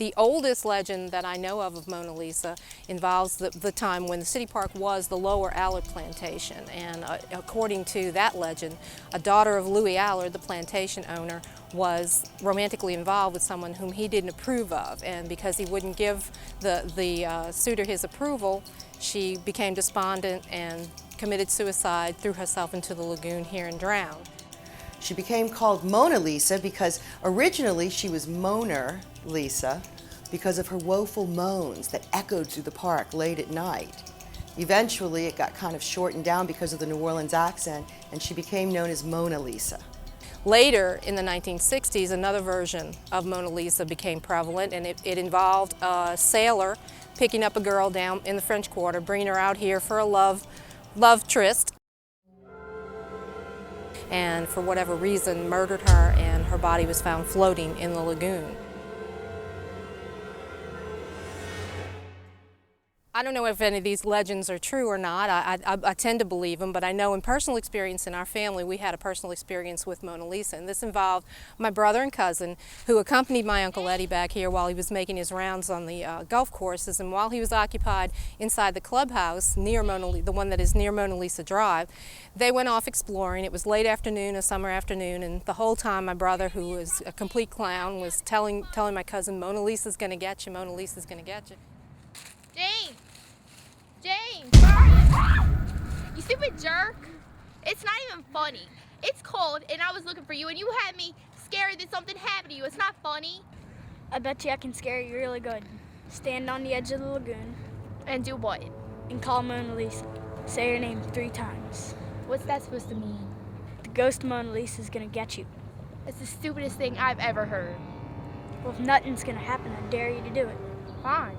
The oldest legend that I know of Mona Lisa involves the time when the city park was the Lower Allard plantation. And according to that legend, a daughter of Louis Allard, the plantation owner, was romantically involved with someone whom he didn't approve of. And because he wouldn't give the suitor his approval, she became despondent and committed suicide, threw herself into the lagoon here and drowned. She became called Mona Lisa because originally she was Moaner Lisa because of her woeful moans that echoed through the park late at night. Eventually it got kind of shortened down because of the New Orleans accent, and she became known as Mona Lisa. Later, in the 1960s, another version of Mona Lisa became prevalent, and it involved a sailor picking up a girl down in the French Quarter, bringing her out here for a love tryst, and for whatever reason murdered her, and her body was found floating in the lagoon. I don't know if any of these legends are true or not. I tend to believe them, but I know in personal experience in our family, we had a personal experience with Mona Lisa, and this involved my brother and cousin who accompanied my Uncle Eddie back here while he was making his rounds on the golf courses, and while he was occupied inside the clubhouse near the one that is near Mona Lisa Drive, they went off exploring. It was late afternoon, a summer afternoon, and the whole time my brother, who was a complete clown, was telling my cousin, "Mona Lisa's gonna get you, Mona Lisa's gonna get you." James! James! You stupid jerk! It's not even funny. It's cold and I was looking for you and you had me scared that something happened to you. It's not funny. I bet you I can scare you really good. Stand on the edge of the lagoon. And do what? And call Mona Lisa. Say her name 3 times. What's that supposed to mean? The ghost of Mona Lisa is gonna get you. That's the stupidest thing I've ever heard. Well, if nothing's gonna happen, I dare you to do it. Fine.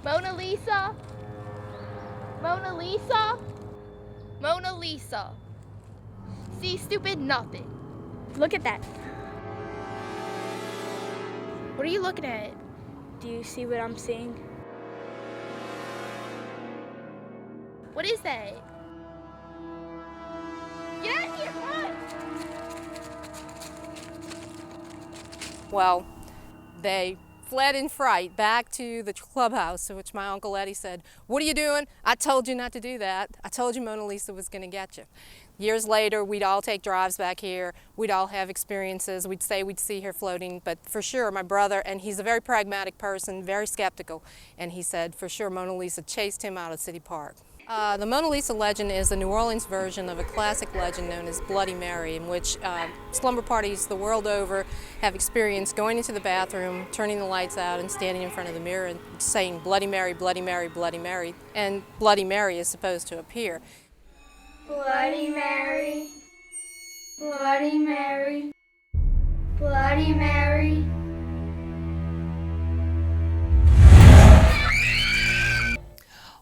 Mona Lisa? Mona Lisa? Mona Lisa. See, stupid, nothing. Look at that. What are you looking at? Do you see what I'm seeing? What is that? Get out of here, run! Well, they fled in fright back to the clubhouse, to which my Uncle Eddie said, "What are you doing? I told you not to do that. I told you Mona Lisa was going to get you." Years later, we'd all take drives back here. We'd all have experiences. We'd say we'd see her floating, but for sure, my brother, and he's a very pragmatic person, very skeptical, and he said for sure Mona Lisa chased him out of City Park. The Mona Lisa legend is a New Orleans version of a classic legend known as Bloody Mary, in which slumber parties the world over have experienced going into the bathroom, turning the lights out, and standing in front of the mirror and saying, "Bloody Mary, Bloody Mary, Bloody Mary," and Bloody Mary is supposed to appear. Bloody Mary, Bloody Mary, Bloody Mary.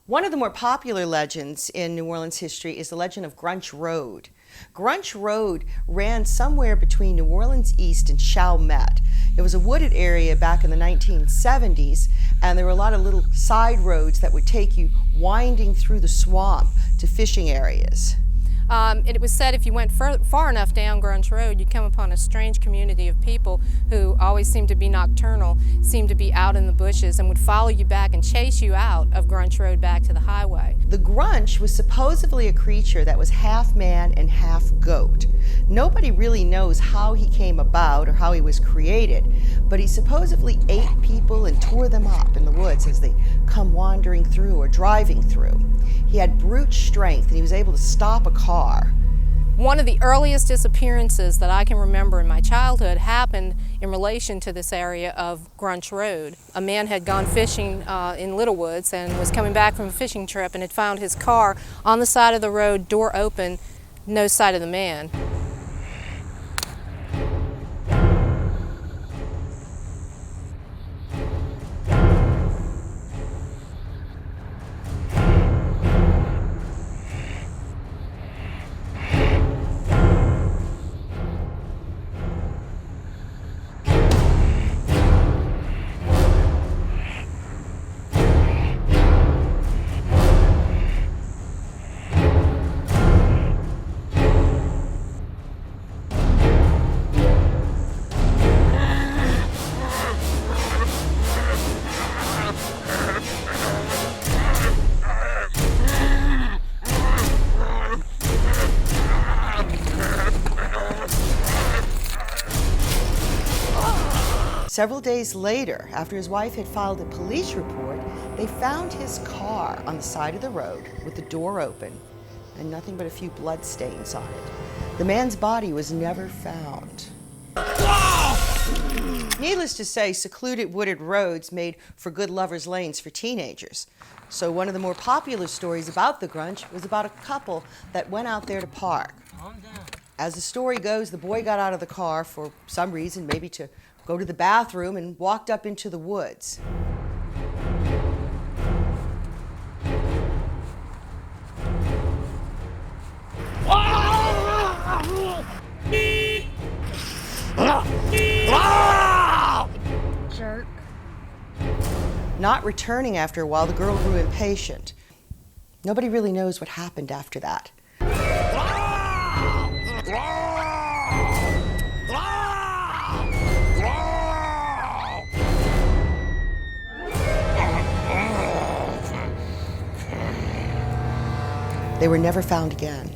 One of the more popular legends in New Orleans history is the legend of Grunch Road. Grunch Road ran somewhere between New Orleans East and Chalmette. It was a wooded area back in the 1970s, and there were a lot of little side roads that would take you winding through the swamp to fishing areas. It was said if you went far enough down Grunch Road, you'd come upon a strange community of people who always seemed to be nocturnal, seemed to be out in the bushes, and would follow you back and chase you out of Grunch Road back to the highway. The Grunch was supposedly a creature that was half man and half goat. Nobody really knows how he came about or how he was created, but he supposedly ate people and tore them up in the woods as they come wandering through or driving through. He had brute strength and he was able to stop a car. One of the earliest disappearances that I can remember in my childhood happened in relation to this area of Grunch Road. A man had gone fishing in Little Woods and was coming back from a fishing trip and had found his car on the side of the road, door open, no sight of the man. Several days later, after his wife had filed a police report, they found his car on the side of the road with the door open and nothing but a few blood stains on it. The man's body was never found. Needless to say, secluded wooded roads made for good lovers' lanes for teenagers. So one of the more popular stories about the Grunch was about a couple that went out there to park. As the story goes, the boy got out of the car for some reason, maybe to go to the bathroom, and walked up into the woods. Jerk. Not returning after a while, the girl grew impatient. Nobody really knows what happened after that. They were never found again.